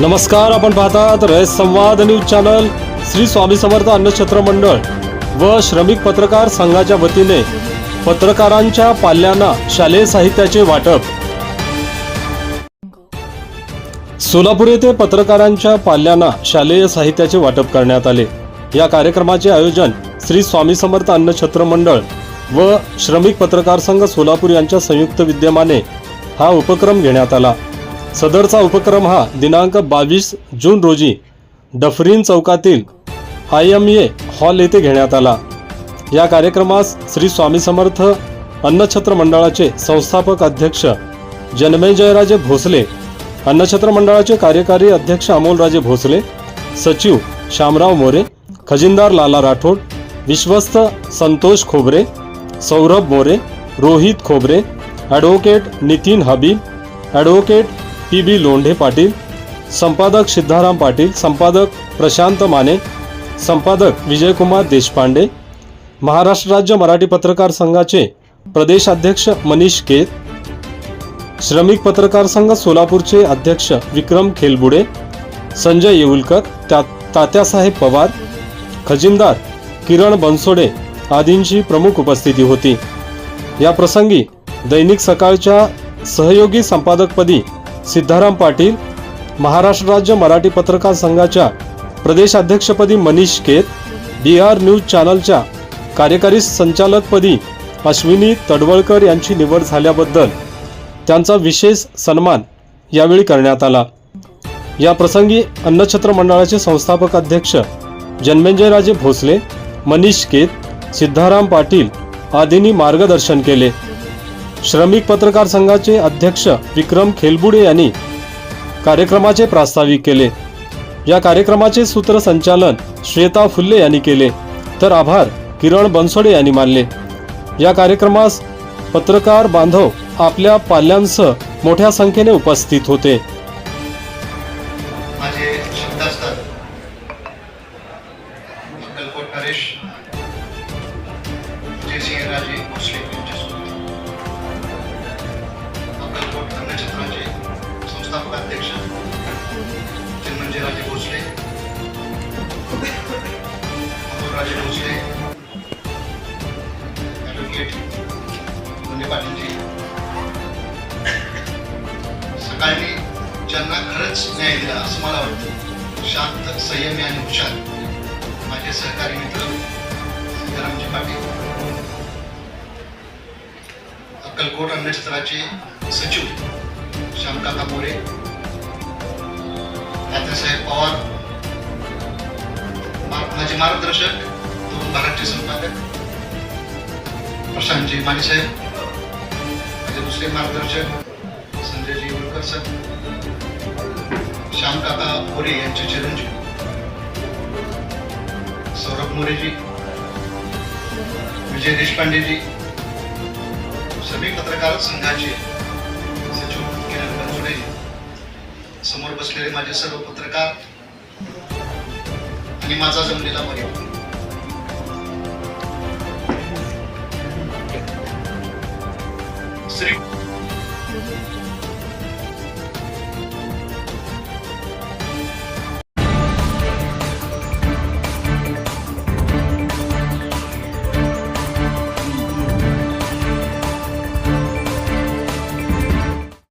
नमस्कार, आपण पाहतात रयत संवाद न्यूज चॅनल. श्री स्वामी समर्थ अन्नछत्र मंडळ व श्रमिक पत्रकार संघाच्या वतीने पत्रकारांच्या पाल्यांना शालेय साहित्याचे वाटप. सोलापूर येथे पत्रकारांच्या पाल्यांना शालेय साहित्याचे वाटप करण्यात आले. या कार्यक्रमाचे आयोजन श्री स्वामी समर्थ अन्नछत्र मंडळ व श्रमिक पत्रकार संघ सोलापूर यांच्या संयुक्त विद्यमाने हा उपक्रम घेण्यात आला. सदरचा उपक्रम हा दिनांक 22 जून रोजी डफरीन चौकातील IMA हॉल येथे घेण्यात आला. या कार्यक्रमास श्री स्वामी समर्थ अन्नछत्र मंडळाचे संस्थापक अध्यक्ष जन्मेजयराजे भोसले, अन्नछत्र मंडळाचे कार्यकारी अध्यक्ष अमोलराजे भोसले, सचिव शामराव मोरे, खजिनदार लाला राठोड, विश्वस्त संतोष खोबरे, सौरभ मोरे, रोहित खोबरे, advocate Nitin Habib, advocate PB Londhe Patil, संपादक सिद्धाराम पाटील, संपादक प्रशांत माने, संपादक विजयकुमार देशपांडे, महाराष्ट्र राज्य मराठी पत्रकार संघाचे प्रदेशाध्यक्ष मनीष केत, श्रमिक पत्रकार संघ सोलापूरचे अध्यक्ष विक्रम खेलबुडे, संजय येऊलकर, तात्यासाहेब पवार, खजिनदार किरण बनसोडे आदींची प्रमुख उपस्थिती होती. या प्रसंगी दैनिक सकाळच्या सहयोगी संपादकपदी सिद्धाराम पाटील, महाराष्ट्र राज्य मराठी पत्रकार संघाच्या प्रदेशाध्यक्षपदी मनीष केत, BR न्यूज चॅनलच्या कार्यकारी संचालकपदी अश्विनी तडवळकर यांची निवड झाल्याबद्दल त्यांचा विशेष सन्मान यावेळी करण्यात आला. या प्रसंगी अन्नछत्र मंडळाचे संस्थापक अध्यक्ष जन्मेजयराजे भोसले, मनीष केत, सिद्धाराम पाटील आदींनी मार्गदर्शन केले. श्रमिक पत्रकार संघाचे अध्यक्ष विक्रम खेलबुडे यांनी कार्यक्रमाचे प्रास्ताविक केले. या कार्यक्रमाचे सूत्रसंचालन श्वेता फुल्ले यांनी केले, तर आभार किरण बनसोडे यांनी मानले. या कार्यक्रमास पत्रकार बांधव आपल्या पाल्यांसह मोठ्या संख्येने उपस्थित होते. माझे शब्द असतात. अक्कलकोट नरेश जयसिंहराजे भोसले यांच्यासोबत अक्कलकोट अन्नछत्राचे संस्थापक अध्यक्ष जन्मेजयराजे भोसले, अमोलराजे भोसले, ॲडव्होकेट लोंढे पाटीलजी, सगळ्यांनी ज्यांना खरंच न्याय दिला असं मला वाटतं, शांत, संयमी आणि हुशार माझे सहकारी मित्र सिद्धारामजी पाटील, अक्कलकोट अन्नछत्राचे सचिव श्यामकाका मोरे, तात्यासाहेब पवार, माझे मार्गदर्शक तरुण भारतचे संपादक प्रशांतजी मानेसाहेब, माझे दुसरे मार्गदर्शक संजयजी येऊलकर सर, श्यामकाका मोरे यांचे चिरंजीव सौरभ मोरेजी, विजय देशपांडेजी, श्रमिक पत्रकार संघाचे सचिव किरण बनसोडे, समोर बसलेले माझे सर्व पत्रकार आणि माझा जमलेला परिवार. श्री